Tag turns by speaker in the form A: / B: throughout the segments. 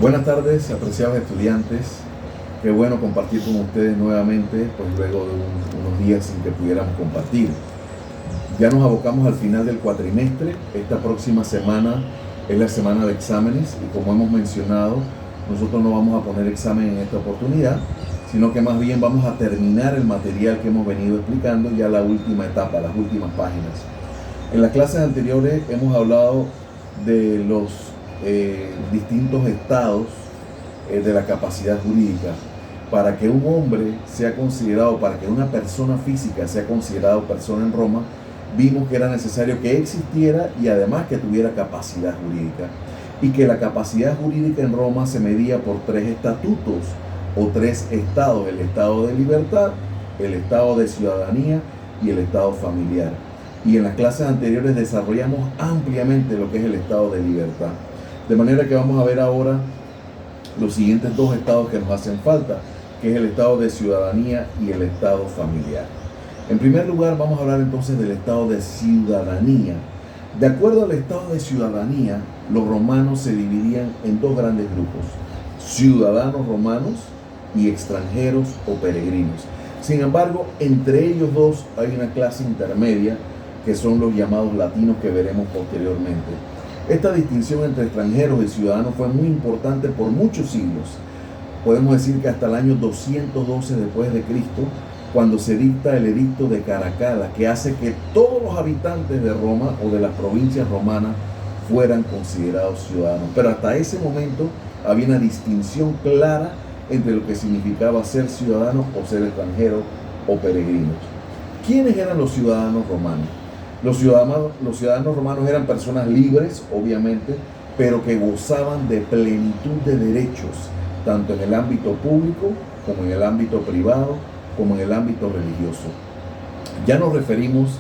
A: Buenas tardes, apreciados estudiantes. Qué bueno compartir con ustedes nuevamente, pues luego de unos días sin que pudiéramos compartir. Ya nos abocamos al final del cuatrimestre. Esta próxima semana es la semana de exámenes y como hemos mencionado, nosotros no vamos a poner examen en esta oportunidad, sino que más bien vamos a terminar el material que hemos venido explicando, ya la última etapa, las últimas páginas. En las clases anteriores hemos hablado de los distintos estados de la capacidad jurídica. Para que un hombre sea considerado, para que una persona física sea considerado persona en Roma, vimos que era necesario que existiera y además que tuviera capacidad jurídica. Y que la capacidad jurídica en Roma se medía por tres estatutos o tres estados: el estado de libertad, el estado de ciudadanía y el estado familiar. Y en las clases anteriores desarrollamos ampliamente lo que es el estado de libertad. De manera que vamos a ver ahora los siguientes dos estados que nos hacen falta, que es el estado de ciudadanía y el estado familiar. En primer lugar, vamos a hablar entonces del estado de ciudadanía. De acuerdo al estado de ciudadanía, los romanos se dividían en dos grandes grupos: ciudadanos romanos y extranjeros o peregrinos. Sin embargo, entre ellos dos hay una clase intermedia que son los llamados latinos, que veremos posteriormente. Esta distinción entre extranjeros y ciudadanos fue muy importante por muchos siglos. Podemos decir que hasta el año 212 después de Cristo, cuando se dicta el edicto de Caracalla, que hace que todos los habitantes de Roma o de las provincias romanas fueran considerados ciudadanos. Pero hasta ese momento había una distinción clara entre lo que significaba ser ciudadano o ser extranjero o peregrinos. ¿Quiénes eran los ciudadanos romanos? Los ciudadanos romanos eran personas libres, obviamente, pero que gozaban de plenitud de derechos, tanto en el ámbito público, como en el ámbito privado, como en el ámbito religioso. Ya nos referimos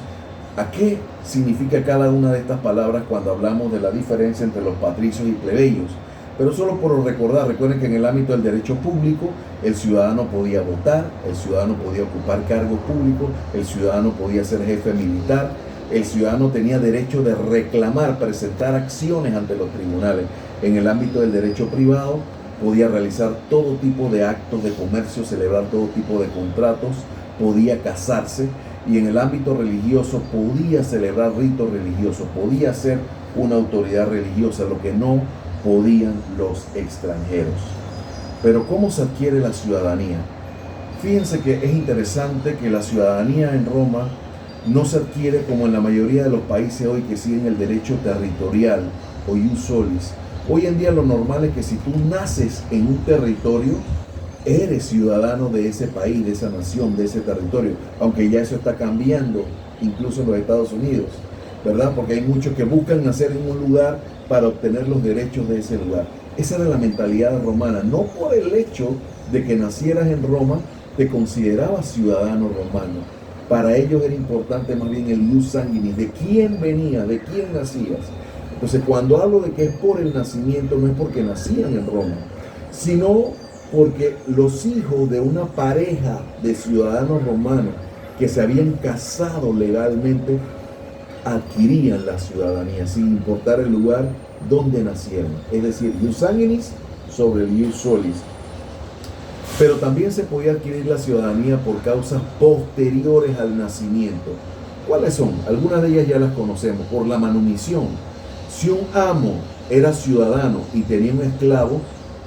A: a qué significa cada una de estas palabras cuando hablamos de la diferencia entre los patricios y plebeyos. Pero solo por recordar, recuerden que en el ámbito del derecho público, el ciudadano podía votar, el ciudadano podía ocupar cargos públicos, el ciudadano podía ser jefe militar, el ciudadano tenía derecho de reclamar, presentar acciones ante los tribunales. En el ámbito del derecho privado, podía realizar todo tipo de actos de comercio, celebrar todo tipo de contratos, podía casarse, y en el ámbito religioso podía celebrar ritos religiosos, podía ser una autoridad religiosa, lo que no podían los extranjeros. Pero ¿cómo se adquiere la ciudadanía? Fíjense que es interesante que la ciudadanía en Roma no se adquiere como en la mayoría de los países hoy que siguen el derecho territorial o ius solis. Hoy en día lo normal es que si tú naces en un territorio, eres ciudadano de ese país, de esa nación, de ese territorio, aunque ya eso está cambiando, incluso en los Estados Unidos, ¿verdad? Porque hay muchos que buscan nacer en un lugar para obtener los derechos de ese lugar. Esa era la mentalidad romana. No por el hecho de que nacieras en Roma, te considerabas ciudadano romano. Para ellos era importante más bien el ius sanguinis, de quién venía, de quién nacías. Entonces, cuando hablo de que es por el nacimiento, no es porque nacían en Roma, sino porque los hijos de una pareja de ciudadanos romanos que se habían casado legalmente adquirían la ciudadanía, sin importar el lugar donde nacieron. Es decir, ius sanguinis sobre el ius solis. Pero también se podía adquirir la ciudadanía por causas posteriores al nacimiento. ¿Cuáles son? Algunas de ellas ya las conocemos. Por la manumisión. Si un amo era ciudadano y tenía un esclavo,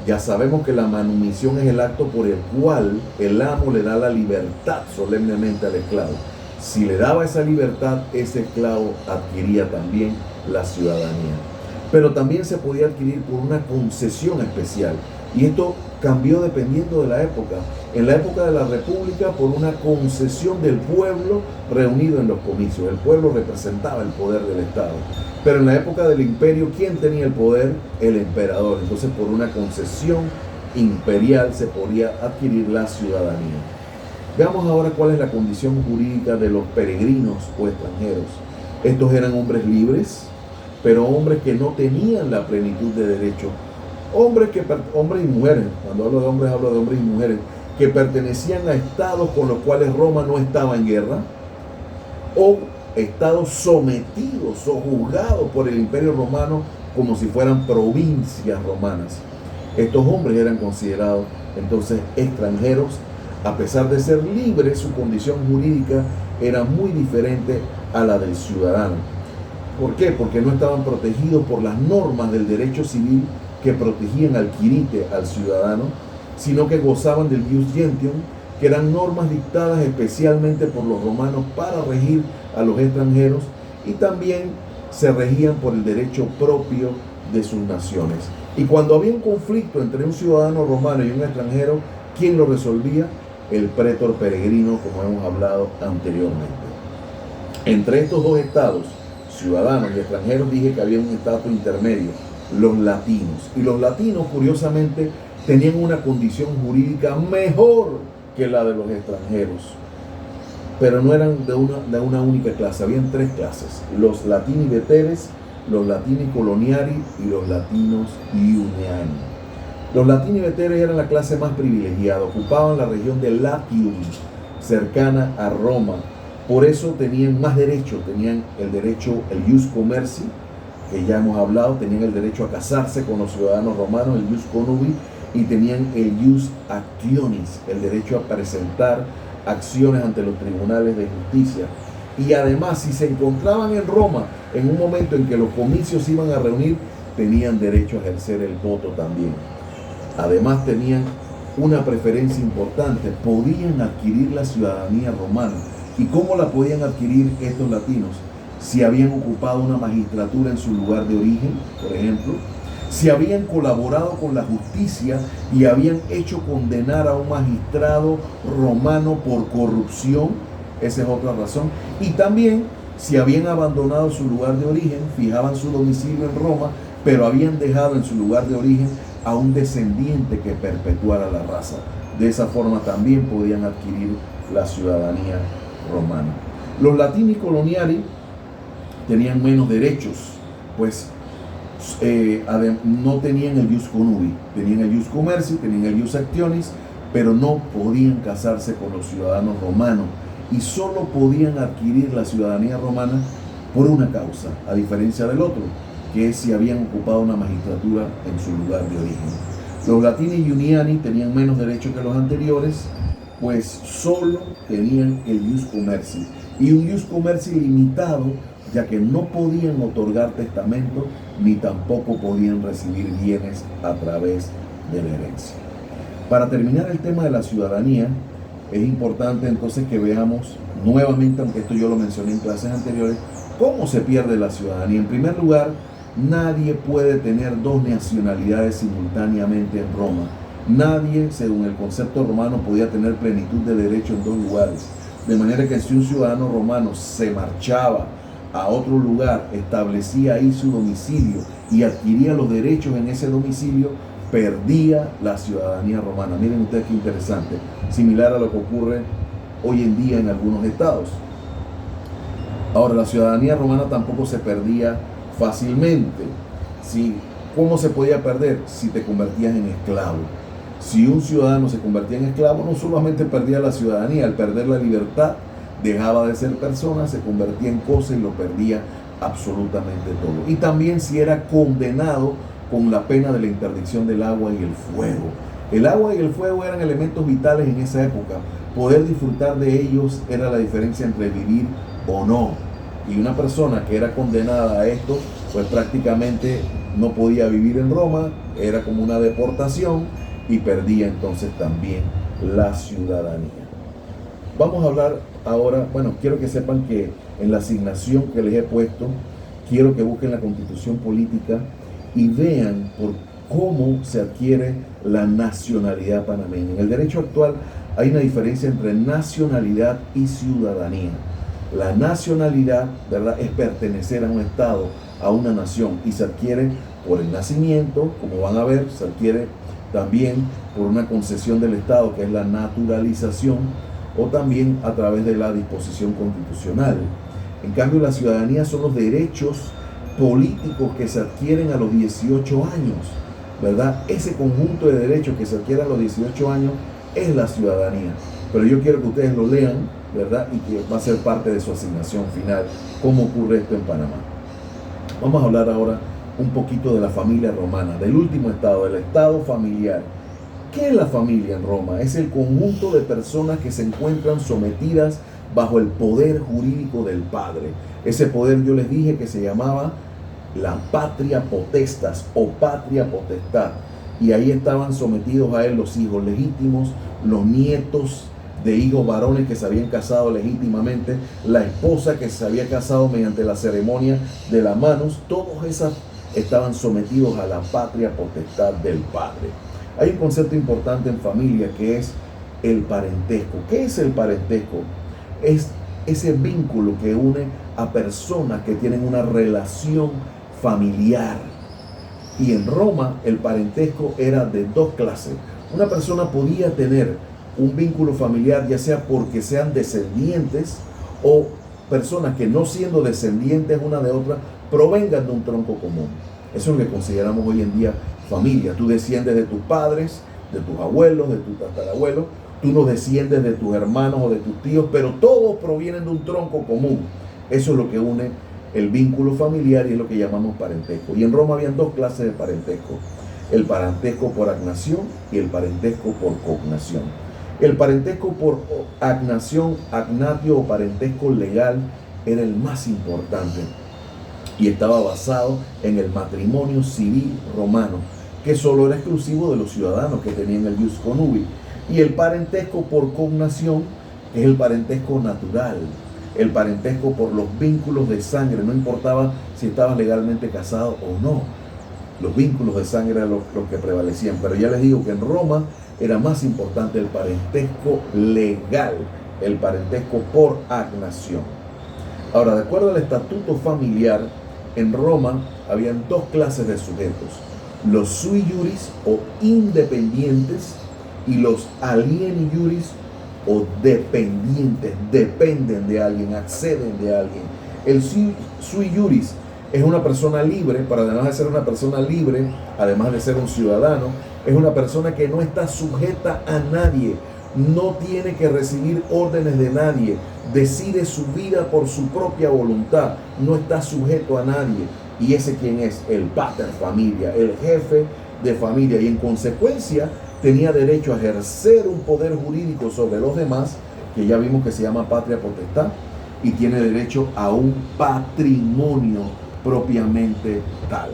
A: ya sabemos que la manumisión es el acto por el cual el amo le da la libertad solemnemente al esclavo. Si le daba esa libertad, ese esclavo adquiría también la ciudadanía. Pero también se podía adquirir por una concesión especial. Y esto cambió dependiendo de la época. En la época de la República, por una concesión del pueblo reunido en los comicios. El pueblo representaba el poder del Estado. Pero en la época del Imperio, ¿quién tenía el poder? El emperador. Entonces, por una concesión imperial se podía adquirir la ciudadanía. Veamos ahora cuál es la condición jurídica de los peregrinos o extranjeros. Estos eran hombres libres, pero hombres que no tenían la plenitud de derechos. Hombres y mujeres, cuando hablo de hombres y mujeres, que pertenecían a estados con los cuales Roma no estaba en guerra, o estados sometidos o juzgados por el Imperio Romano como si fueran provincias romanas. Estos hombres eran considerados entonces extranjeros. A pesar de ser libres, su condición jurídica era muy diferente a la del ciudadano. ¿Por qué? Porque no estaban protegidos por las normas del derecho civil que protegían al quirite, al ciudadano, sino que gozaban del jus gentium, que eran normas dictadas especialmente por los romanos para regir a los extranjeros, y también se regían por el derecho propio de sus naciones. Y cuando había un conflicto entre un ciudadano romano y un extranjero, ¿quién lo resolvía? El pretor peregrino, como hemos hablado anteriormente. Entre estos dos estados, ciudadanos y extranjeros, dije que había un estatus intermedio, los latinos. Y los latinos, curiosamente, tenían una condición jurídica mejor que la de los extranjeros, pero no eran de una única clase. Habían tres clases: los latini veteres, los latini coloniari y los latinos iuniani. Los latini veteres eran la clase más privilegiada, ocupaban la región de Latium, cercana a Roma. Por eso tenían más derechos, tenían el derecho, el jus commerci, que ya hemos hablado, tenían el derecho a casarse con los ciudadanos romanos, el jus conubi, y tenían el jus actionis, el derecho a presentar acciones ante los tribunales de justicia. Y además, si se encontraban en Roma en un momento en que los comicios se iban a reunir, tenían derecho a ejercer el voto también. Además, tenían una preferencia importante: podían adquirir la ciudadanía romana. ¿Y cómo la podían adquirir estos latinos? Si habían ocupado una magistratura en su lugar de origen, por ejemplo, si habían colaborado con la justicia y habían hecho condenar a un magistrado romano por corrupción, esa es otra razón, y también si habían abandonado su lugar de origen, fijaban su domicilio en Roma, pero habían dejado en su lugar de origen a un descendiente que perpetuara la raza. De esa forma también podían adquirir la ciudadanía romana. Los latini coloniari tenían menos derechos, pues no tenían el jus conubi, tenían el jus commerci, tenían el jus actionis, pero no podían casarse con los ciudadanos romanos y solo podían adquirir la ciudadanía romana por una causa, a diferencia del otro, que es si habían ocupado una magistratura en su lugar de origen. Los latini iuniani tenían menos derechos que los anteriores, pues solo tenían el jus commerci, y un jus commerci limitado, ya que no podían otorgar testamento ni tampoco podían recibir bienes a través de la herencia. Para terminar el tema de la ciudadanía, es importante entonces que veamos nuevamente, aunque esto yo lo mencioné en clases anteriores, cómo se pierde la ciudadanía. En primer lugar, nadie puede tener dos nacionalidades simultáneamente en Roma. Nadie, según el concepto romano, podía tener plenitud de derecho en dos lugares. De manera que si un ciudadano romano se marchaba a otro lugar, establecía ahí su domicilio y adquiría los derechos en ese domicilio, perdía la ciudadanía romana. Miren ustedes qué interesante, similar a lo que ocurre hoy en día en algunos estados. Ahora, la ciudadanía romana tampoco se perdía fácilmente. ¿Sí? ¿Cómo se podía perder? Si te convertías en esclavo. Si un ciudadano se convertía en esclavo, no solamente perdía la ciudadanía, al perder la libertad, dejaba de ser persona, se convertía en cosa y lo perdía absolutamente todo. Y también si era condenado con la pena de la interdicción del agua y el fuego. El agua y el fuego eran elementos vitales en esa época. Poder disfrutar de ellos era la diferencia entre vivir o no. Y una persona que era condenada a esto, pues prácticamente no podía vivir en Roma, era como una deportación y perdía entonces también la ciudadanía. Vamos a hablar ahora, bueno, quiero que sepan que en la asignación que les he puesto, quiero que busquen la Constitución Política y vean por cómo se adquiere la nacionalidad panameña. En el derecho actual hay una diferencia entre nacionalidad y ciudadanía. La nacionalidad, ¿verdad?, es pertenecer a un estado, a una nación, y se adquiere por el nacimiento, como van a ver, se adquiere también por una concesión del estado, que es la naturalización, o también a través de la disposición constitucional. En cambio, la ciudadanía son los derechos políticos que se adquieren a los 18 años, ¿verdad? Ese conjunto de derechos que se adquieren a los 18 años es la ciudadanía. Pero yo quiero que ustedes lo lean, ¿verdad? Y que va a ser parte de su asignación final, cómo ocurre esto en Panamá. Vamos a hablar ahora un poquito de la familia romana, del último estado, del estado familiar. ¿Qué es la familia en Roma? Es el conjunto de personas que se encuentran sometidas bajo el poder jurídico del padre. Ese poder yo les dije que se llamaba la patria potestas o patria potestad. Y ahí estaban sometidos a él los hijos legítimos, los nietos de hijos varones que se habían casado legítimamente, la esposa que se había casado mediante la ceremonia de las manos. Todos esos estaban sometidos a la patria potestad del padre. Hay un concepto importante en familia que es el parentesco. ¿Qué es el parentesco? Es ese vínculo que une a personas que tienen una relación familiar. Y en Roma el parentesco era de dos clases. Una persona podía tener un vínculo familiar, ya sea porque sean descendientes o personas que no siendo descendientes una de otra, provengan de un tronco común. Eso es lo que consideramos hoy en día familia. Tú desciendes de tus padres, de tus abuelos, de tus tatarabuelos. Tú no desciendes de tus hermanos o de tus tíos, pero todos provienen de un tronco común. Eso es lo que une el vínculo familiar y es lo que llamamos parentesco. Y en Roma habían dos clases de parentesco: el parentesco por agnación y el parentesco por cognación. El parentesco por agnación, agnatio o parentesco legal, era el más importante y estaba basado en el matrimonio civil romano, que solo era exclusivo de los ciudadanos que tenían el jus connubii. Y el parentesco por cognación, que es el parentesco natural, el parentesco por los vínculos de sangre, no importaba si estabas legalmente casado o no. Los vínculos de sangre eran los que prevalecían. Pero ya les digo que en Roma era más importante el parentesco legal, el parentesco por agnación. Ahora, de acuerdo al estatuto familiar, en Roma habían dos clases de sujetos: los sui juris o independientes y los alieni juris o dependientes, dependen de alguien, acceden de alguien. El sui juris es una persona libre, pero además de ser una persona libre, además de ser un ciudadano, es una persona que no está sujeta a nadie, no tiene que recibir órdenes de nadie, decide su vida por su propia voluntad, no está sujeto a nadie. Y ese ¿quién es? El pater familia, el jefe de familia, y en consecuencia tenía derecho a ejercer un poder jurídico sobre los demás, que ya vimos que se llama patria potestad, y tiene derecho a un patrimonio propiamente tal.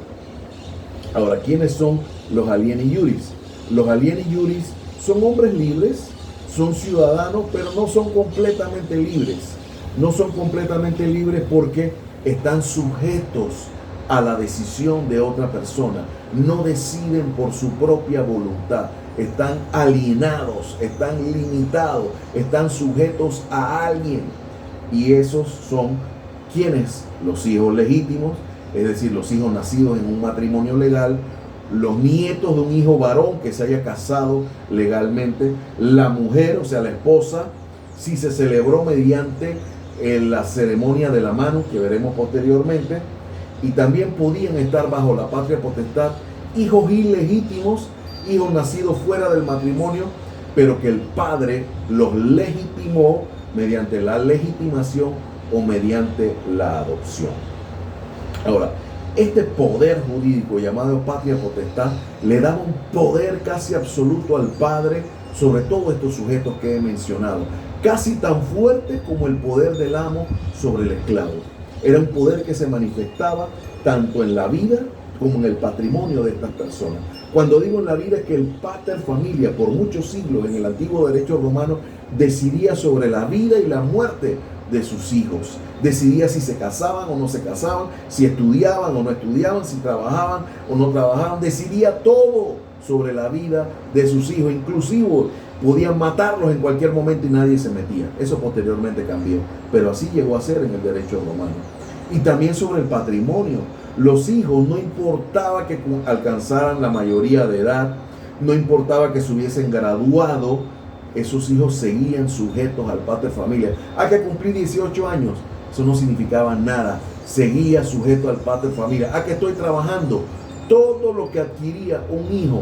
A: Ahora, ¿quiénes son los alieni juris? Los alieni juris son hombres libres, son ciudadanos, pero no son completamente libres. No son completamente libres porque están sujetos a la decisión de otra persona. No deciden por su propia voluntad. Están alienados, están limitados, están sujetos a alguien. Y esos son ¿quiénes? Los hijos legítimos, es decir, los hijos nacidos en un matrimonio legal, los nietos de un hijo varón que se haya casado legalmente, la mujer, o sea, la esposa, si se celebró mediante la ceremonia de la mano, que veremos posteriormente, y también podían estar bajo la patria potestad hijos ilegítimos, hijos nacidos fuera del matrimonio, pero que el padre los legitimó mediante la legitimación o mediante la adopción. Ahora, este poder jurídico llamado patria potestad le daba un poder casi absoluto al padre sobre todos estos sujetos que he mencionado, casi tan fuerte como el poder del amo sobre el esclavo. Era un poder que se manifestaba tanto en la vida como en el patrimonio de estas personas. Cuando digo en la vida es que el pater familia por muchos siglos en el antiguo derecho romano decidía sobre la vida y la muerte de sus hijos. Decidía si se casaban o no se casaban, si estudiaban o no estudiaban, si trabajaban o no trabajaban. Decidía todo sobre la vida de sus hijos. Inclusive podían matarlos en cualquier momento y nadie se metía. Eso posteriormente cambió, pero así llegó a ser en el derecho romano. Y también sobre el patrimonio. Los hijos, no importaba que alcanzaran la mayoría de edad, no importaba que se hubiesen graduado, esos hijos seguían sujetos al pater familia. Hay que cumplir 18 años, eso no significaba nada, seguía sujeto al pater familia. Que estoy trabajando, todo lo que adquiría un hijo,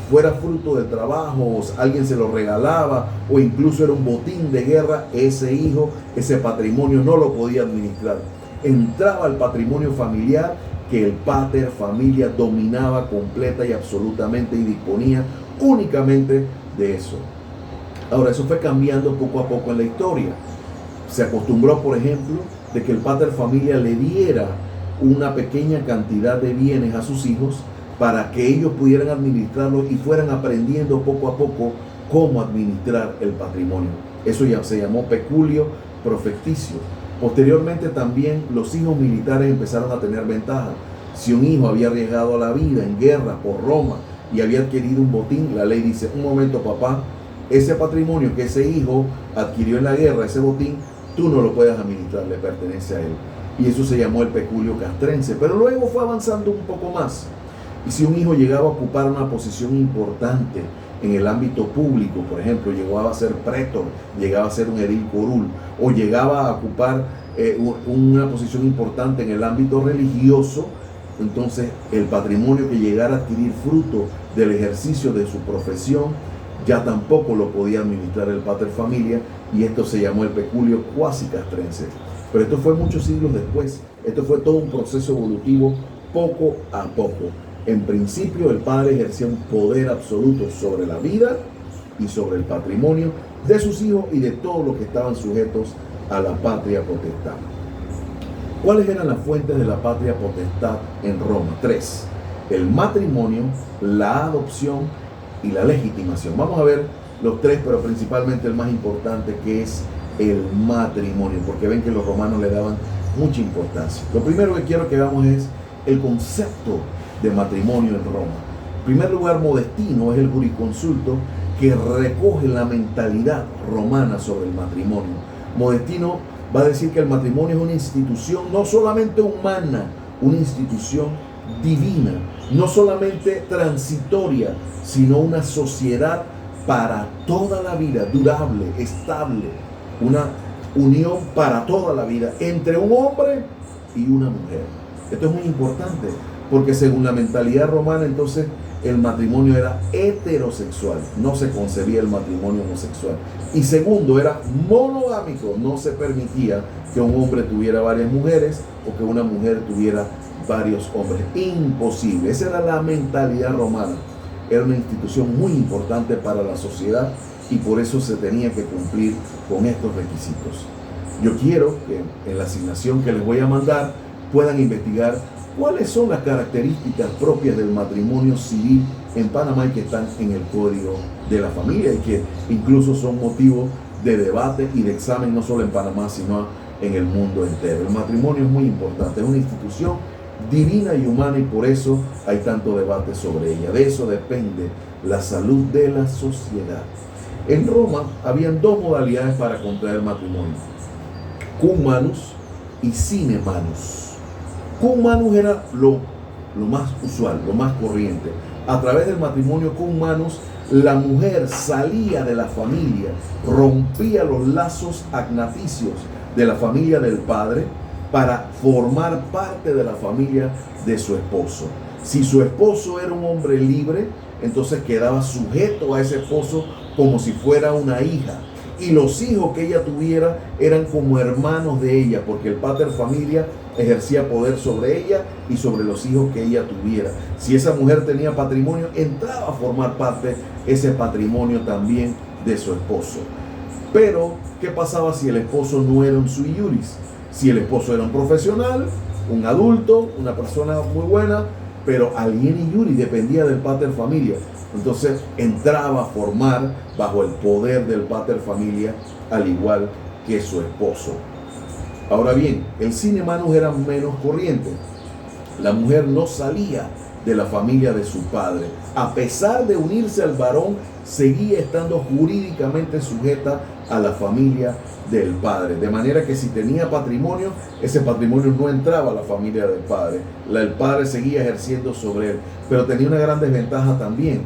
A: fuera fruto del trabajo, o alguien se lo regalaba, o incluso era un botín de guerra, ese hijo, ese patrimonio no lo podía administrar. Entraba al patrimonio familiar que el pater familia dominaba completa y absolutamente y disponía únicamente de eso. Ahora, eso fue cambiando poco a poco en la historia. Se acostumbró, por ejemplo, de que el pater familia le diera una pequeña cantidad de bienes a sus hijos para que ellos pudieran administrarlo y fueran aprendiendo poco a poco cómo administrar el patrimonio. Eso ya se llamó peculio profecticio. Posteriormente también los hijos militares empezaron a tener ventaja. Si un hijo había arriesgado la vida en guerra por Roma y había adquirido un botín, la ley dice: un momento, papá, ese patrimonio que ese hijo adquirió en la guerra, ese botín, tú no lo puedes administrar, le pertenece a él. Y eso se llamó el peculio castrense. Pero luego fue avanzando un poco más. Y si un hijo llegaba a ocupar una posición importante en el ámbito público, por ejemplo, llegaba a ser pretor, llegaba a ser un edil curul, o llegaba a ocupar una posición importante en el ámbito religioso, entonces el patrimonio que llegara a adquirir fruto del ejercicio de su profesión ya tampoco lo podía administrar el pater familia, y esto se llamó el peculio cuasi castrense. Pero esto fue muchos siglos después. Esto fue todo un proceso evolutivo poco a poco. En principio, el padre ejercía un poder absoluto sobre la vida y sobre el patrimonio de sus hijos y de todos los que estaban sujetos a la patria potestad. ¿Cuáles eran las fuentes de la patria potestad en Roma? 3. El matrimonio, la adopción y la legitimación. Vamos a ver los 3, pero principalmente el más importante, que es el matrimonio, porque ven que los romanos le daban mucha importancia. Lo primero que quiero que veamos es el concepto de matrimonio en Roma. En primer lugar, Modestino es el jurisconsulto que recoge la mentalidad romana sobre el matrimonio. Modestino va a decir que el matrimonio es una institución no solamente humana, una institución divina, no solamente transitoria, sino una sociedad para toda la vida, durable, estable, una unión para toda la vida entre un hombre y una mujer. Esto es muy importante, porque según la mentalidad romana, entonces el matrimonio era heterosexual, no se concebía el matrimonio homosexual. Y segundo, era monogámico, no se permitía que un hombre tuviera varias mujeres o que una mujer tuviera varios hombres. Imposible. Esa era la mentalidad romana. Era una institución muy importante para la sociedad y por eso se tenía que cumplir con estos requisitos. Yo quiero que en la asignación que les voy a mandar puedan investigar cuáles son las características propias del matrimonio civil en Panamá y que están en el Código de la Familia y que incluso son motivo de debate y de examen no solo en Panamá sino en el mundo entero. El matrimonio es muy importante, es una institución divina y humana y por eso hay tanto debate sobre ella. De eso depende la salud de la sociedad. En Roma habían 2 modalidades para contraer matrimonio: cum manus y sine manus. Cum manus era lo más usual, lo más corriente. A través del matrimonio cum manus, la mujer salía de la familia, rompía los lazos agnaticios de la familia del padre para formar parte de la familia de su esposo. Si su esposo era un hombre libre, entonces quedaba sujeto a ese esposo como si fuera una hija. Y los hijos que ella tuviera eran como hermanos de ella, porque el pater familia ejercía poder sobre ella y sobre los hijos que ella tuviera. Si esa mujer tenía patrimonio, entraba a formar parte ese patrimonio también de su esposo. Pero, ¿qué pasaba si el esposo no era un sui iuris? Si el esposo era un profesional, un adulto, una persona muy buena, pero alieni iuris, dependía del pater familia. Entonces entraba a formar bajo el poder del pater familia, al igual que su esposo. Ahora bien, el sine manus era menos corriente. La mujer no salía de la familia de su padre. A pesar de unirse al varón, seguía estando jurídicamente sujeta a la familia del padre. De manera que si tenía patrimonio, ese patrimonio no entraba a la familia del padre. El padre seguía ejerciendo sobre él. Pero tenía una gran desventaja también.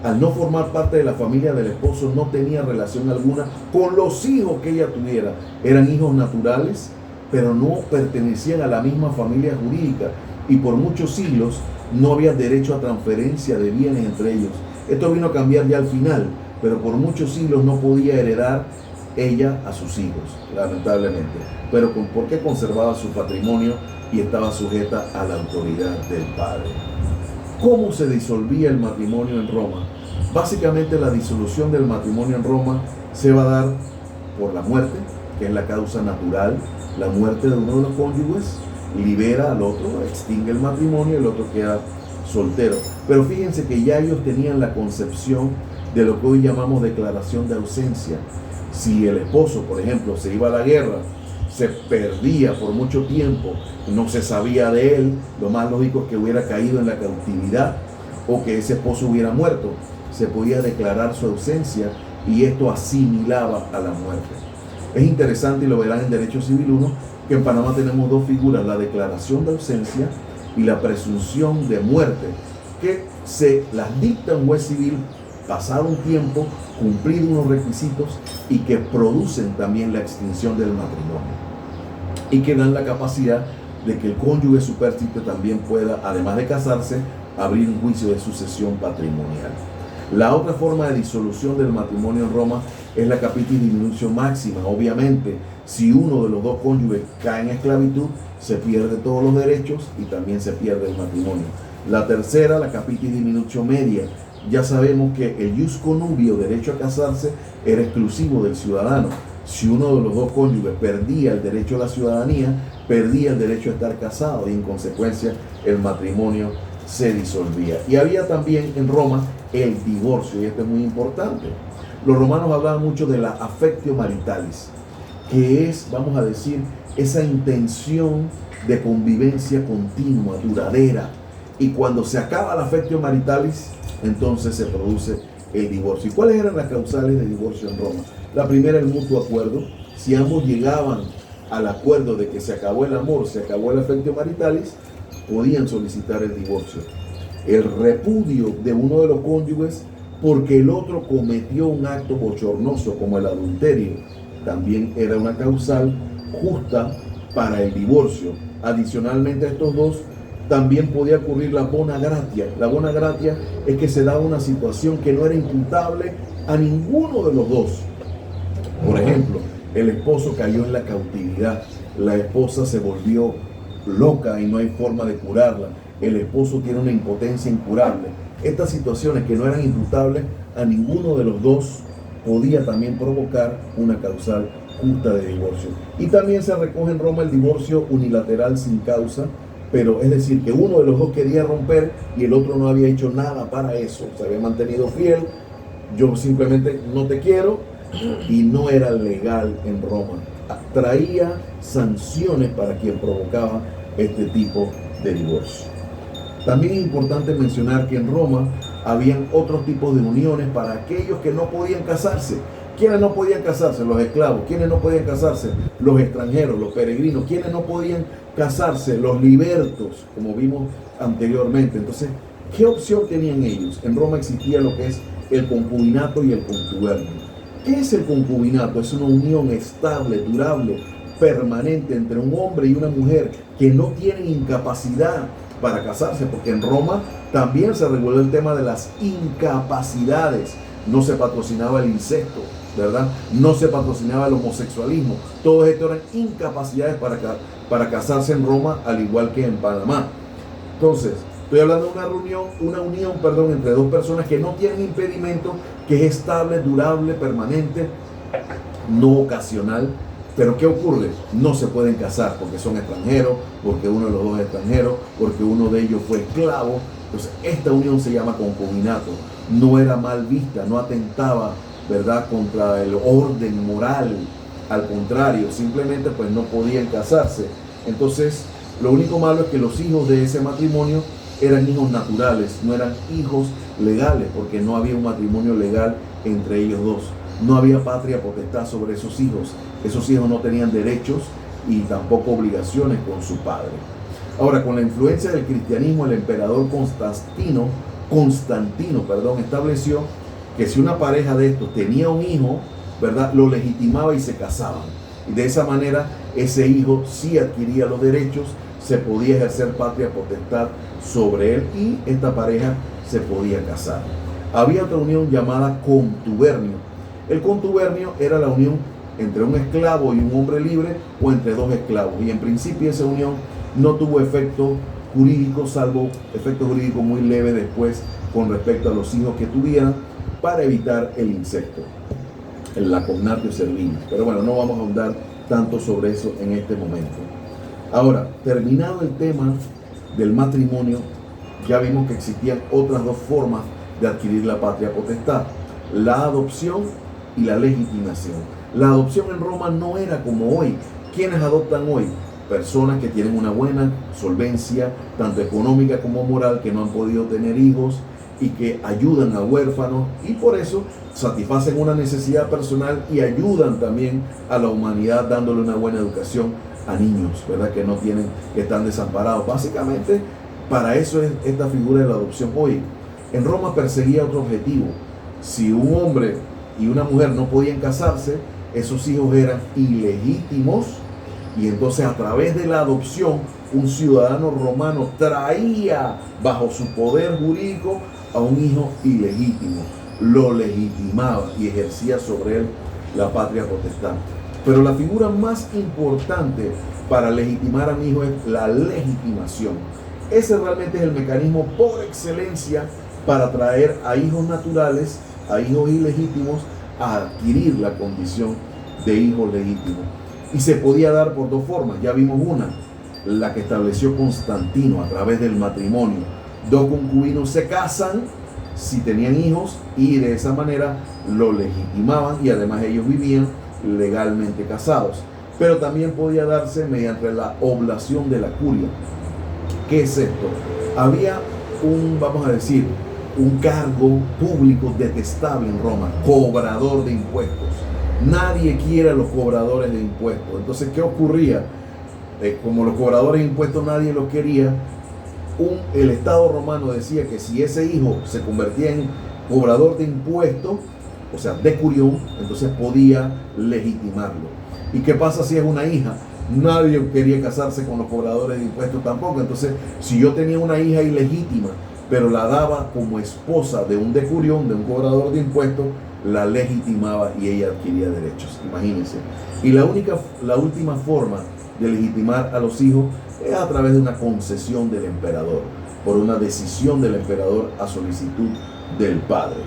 A: Al no formar parte de la familia del esposo, no tenía relación alguna con los hijos que ella tuviera. Eran hijos naturales, pero no pertenecían a la misma familia jurídica. Y por muchos siglos no había derecho a transferencia de bienes entre ellos. Esto vino a cambiar ya al final, pero por muchos siglos no podía heredar ella a sus hijos, lamentablemente. Pero ¿por qué conservaba su patrimonio? y estaba sujeta a la autoridad del padre. ¿Cómo se disolvía el matrimonio en Roma? Básicamente la disolución del matrimonio en Roma se va a dar por la muerte, que es la causa natural. La muerte de uno de los cónyuges libera al otro, extingue el matrimonio, el otro queda soltero. Pero fíjense que ya ellos tenían la concepción de lo que hoy llamamos declaración de ausencia. Si el esposo, por ejemplo, se iba a la guerra, se perdía por mucho tiempo, no se sabía de él, lo más lógico es que hubiera caído en la cautividad o que ese esposo hubiera muerto. Se podía declarar su ausencia y esto asimilaba a la muerte. Es interesante, y lo verán en Derecho Civil 1, que en Panamá tenemos dos figuras, la declaración de ausencia y la presunción de muerte, que se las dicta un juez civil pasado un tiempo, cumplido unos requisitos y que producen también la extinción del matrimonio y que dan la capacidad de que el cónyuge superstite también pueda, además de casarse, abrir un juicio de sucesión patrimonial. La otra forma de disolución del matrimonio en Roma es la capitis diminutio máxima. Obviamente, si uno de los dos cónyuges cae en esclavitud, se pierde todos los derechos y también se pierde el matrimonio. La tercera, la capitis diminutio media. Ya sabemos que el ius connubio, derecho a casarse, era exclusivo del ciudadano. Si uno de los dos cónyuges perdía el derecho a la ciudadanía, perdía el derecho a estar casado y en consecuencia el matrimonio se disolvía. Y había también en Roma el divorcio, y esto es muy importante. Los romanos hablaban mucho de la affectio maritalis, que es, vamos a decir, esa intención de convivencia continua, duradera. Y cuando se acaba la affectio maritalis, entonces se produce el divorcio. ¿Y cuáles eran las causales de divorcio en Roma? La primera, el mutuo acuerdo. Si ambos llegaban al acuerdo de que se acabó el amor, se acabó el affectio maritalis, podían solicitar el divorcio. El repudio de uno de los cónyuges porque el otro cometió un acto bochornoso como el adulterio, también era una causal justa para el divorcio. Adicionalmente a estos dos, también podía ocurrir la bona gratia. La bona gratia es que se daba una situación que no era imputable a ninguno de los dos. Por ejemplo, el esposo cayó en la cautividad, la esposa se volvió loca y no hay forma de curarla, el esposo tiene una impotencia incurable. Estas situaciones que no eran imputables a ninguno de los dos podía también provocar una causal justa de divorcio. Y también se recoge en Roma el divorcio unilateral sin causa, pero es decir, que uno de los dos quería romper y el otro no había hecho nada para eso, se había mantenido fiel, yo simplemente no te quiero, y no era legal en Roma. Traía sanciones para quien provocaba este tipo de divorcio. También es importante mencionar que en Roma habían otros tipos de uniones para aquellos que no podían casarse. ¿Quiénes no podían casarse? Los esclavos. ¿Quiénes no podían casarse? Los extranjeros, los peregrinos. ¿Quiénes no podían casarse? Los libertos, como vimos anteriormente. Entonces, ¿qué opción tenían ellos? En Roma existía lo que es el concubinato y el contubernio. ¿Qué es el concubinato? Es una unión estable, durable, permanente entre un hombre y una mujer que no tienen incapacidad para casarse, porque en Roma también se reguló el tema de las incapacidades. No se patrocinaba el incesto, ¿verdad? No se patrocinaba el homosexualismo. Todo esto eran incapacidades para casarse en Roma, al igual que en Panamá. Entonces, estoy hablando de una unión entre dos personas que no tienen impedimento, que es estable, durable, permanente, no ocasional. Pero ¿qué ocurre? No se pueden casar porque son extranjeros, porque uno de los dos es extranjero, porque uno de ellos fue esclavo. Entonces, esta unión se llama concubinato. No era mal vista, no atentaba, ¿verdad?, contra el orden moral. Al contrario, simplemente pues no podían casarse. Entonces, lo único malo es que los hijos de ese matrimonio eran hijos naturales, no eran hijos legales, porque no había un matrimonio legal entre ellos dos. No había patria potestad sobre esos hijos. Esos hijos no tenían derechos y tampoco obligaciones con su padre. Ahora, con la influencia del cristianismo, el emperador Constantino, estableció que si una pareja de estos tenía un hijo, ¿verdad?, lo legitimaba y se casaban. Y de esa manera, ese hijo sí adquiría los derechos, se podía ejercer patria potestad sobre él y esta pareja se podía casar. Había otra unión llamada contubernio. El contubernio era la unión entre un esclavo y un hombre libre o entre dos esclavos. Y en principio esa unión no tuvo efecto jurídico, salvo efecto jurídico muy leve después con respecto a los hijos que tuvieran, para evitar el incesto, la cognatio servilis. Pero bueno, no vamos a ahondar tanto sobre eso en este momento. Ahora, terminado el tema del matrimonio, ya vimos que existían otras dos formas de adquirir la patria potestad: la adopción y la legitimación. La adopción en Roma no era como hoy. ¿Quiénes adoptan hoy? Personas que tienen una buena solvencia, tanto económica como moral, que no han podido tener hijos y que ayudan a huérfanos, y por eso satisfacen una necesidad personal y ayudan también a la humanidad dándole una buena educación a niños, ¿verdad? Que no tienen, que están desamparados. Básicamente, para eso es esta figura de la adopción hoy. En Roma perseguía otro objetivo. Si un hombre y una mujer no podían casarse, esos hijos eran ilegítimos, y entonces a través de la adopción un ciudadano romano traía bajo su poder jurídico a un hijo ilegítimo, lo legitimaba y ejercía sobre él la patria potestad. Pero la figura más importante para legitimar a mi hijo es la legitimación. Ese realmente es el mecanismo por excelencia para traer a hijos naturales, a hijos ilegítimos, a adquirir la condición de hijo legítimo. Y se podía dar por dos formas. Ya vimos una, la que estableció Constantino a través del matrimonio. Dos concubinos se casan si tenían hijos y de esa manera lo legitimaban, y además ellos vivían legalmente casados. Pero también podía darse mediante la oblación de la curia. ¿Qué es esto? Había vamos a decir, un cargo público detestable en Roma: cobrador de impuestos. Nadie quiere a los cobradores de impuestos. Entonces, ¿qué ocurría? Como los cobradores de impuestos nadie los quería, el Estado romano decía que si ese hijo se convertía en cobrador de impuestos, o sea, decurión, entonces podía legitimarlo. ¿Y qué pasa si es una hija? Nadie quería casarse con los cobradores de impuestos tampoco. Entonces, si yo tenía una hija ilegítima, pero la daba como esposa de un decurión, de un cobrador de impuestos, la legitimaba y ella adquiría derechos. Imagínense. Y la última forma de legitimar a los hijos es a través de una concesión del emperador, por una decisión del emperador a solicitud del padre.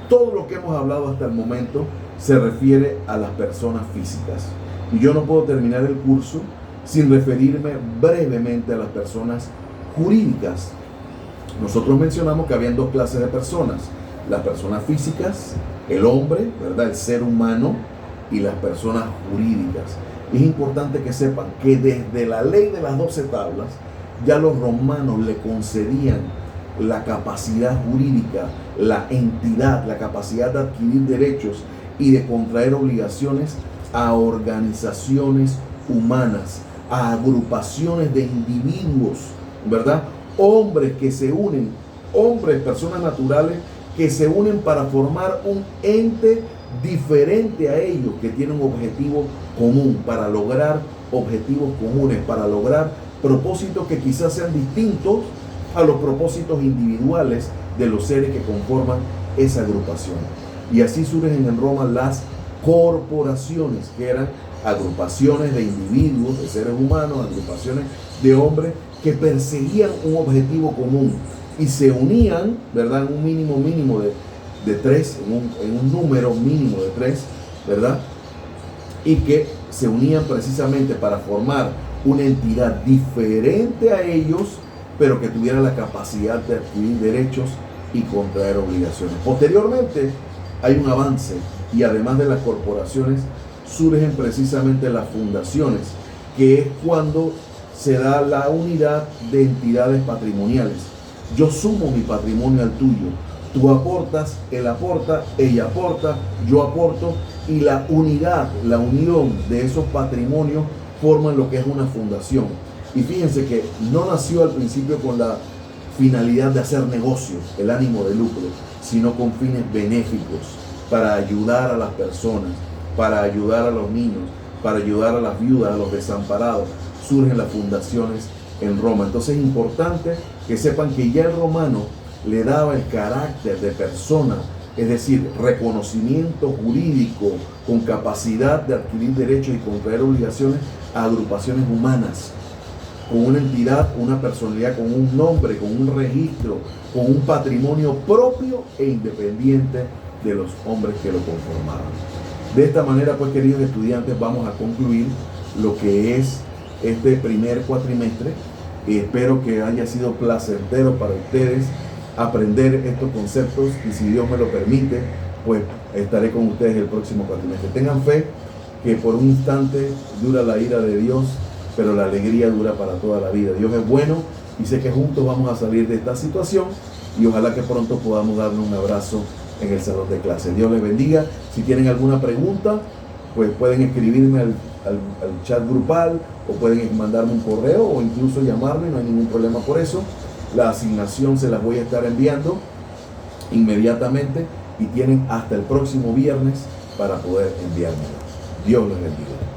A: Todo lo que hemos hablado hasta el momento se refiere a las personas físicas. Y yo no puedo terminar el curso sin referirme brevemente a las personas jurídicas. Nosotros mencionamos que habían dos clases de personas: las personas físicas, el hombre, ¿verdad?, el ser humano, y las personas jurídicas. Es importante que sepan que desde la ley de las 12 tablas ya los romanos le concedían la capacidad jurídica, la entidad, la capacidad de adquirir derechos y de contraer obligaciones a organizaciones humanas, a agrupaciones de individuos, ¿verdad? Hombres que se unen, hombres, personas naturales que se unen para formar un ente diferente a ellos, que tiene un objetivo común, para lograr objetivos comunes, para lograr propósitos que quizás sean distintos a los propósitos individuales de los seres que conforman esa agrupación. Y así surgen en Roma las corporaciones, que eran agrupaciones de individuos, de seres humanos, agrupaciones de hombres que perseguían un objetivo común y se unían, ¿verdad?, en un mínimo de tres, en un número mínimo de tres, ¿verdad?, y que se unían precisamente para formar una entidad diferente a ellos, pero que tuviera la capacidad de adquirir derechos y contraer obligaciones. Posteriormente hay un avance, y además de las corporaciones surgen precisamente las fundaciones, que es cuando se da la unidad de entidades patrimoniales. Yo sumo mi patrimonio al tuyo, tú aportas, él aporta, ella aporta, yo aporto, y la unidad, la unión de esos patrimonios forman lo que es una fundación. Y fíjense que no nació al principio con la finalidad de hacer negocios, el ánimo de lucro, sino con fines benéficos, para ayudar a las personas, para ayudar a los niños, para ayudar a las viudas, a los desamparados. Surgen las fundaciones en Roma. Entonces es importante que sepan que ya el romano le daba el carácter de persona, es decir, reconocimiento jurídico con capacidad de adquirir derechos y contraer obligaciones a agrupaciones humanas. con una entidad, una personalidad, con un nombre, con un registro, con un patrimonio propio e independiente de los hombres que lo conformaban. De esta manera, pues, queridos estudiantes, vamos a concluir lo que es este primer cuatrimestre. Espero que haya sido placentero para ustedes aprender estos conceptos, y si Dios me lo permite, pues estaré con ustedes el próximo cuatrimestre. Tengan fe que por un instante dura la ira de Dios, pero la alegría dura para toda la vida. Dios es bueno y sé que juntos vamos a salir de esta situación, y ojalá que pronto podamos darnos un abrazo en el salón de clase. Dios les bendiga. Si tienen alguna pregunta, pues pueden escribirme al chat grupal, o pueden mandarme un correo, o incluso llamarme, no hay ningún problema por eso. La asignación se las voy a estar enviando inmediatamente, y tienen hasta el próximo viernes para poder enviármela. Dios les bendiga.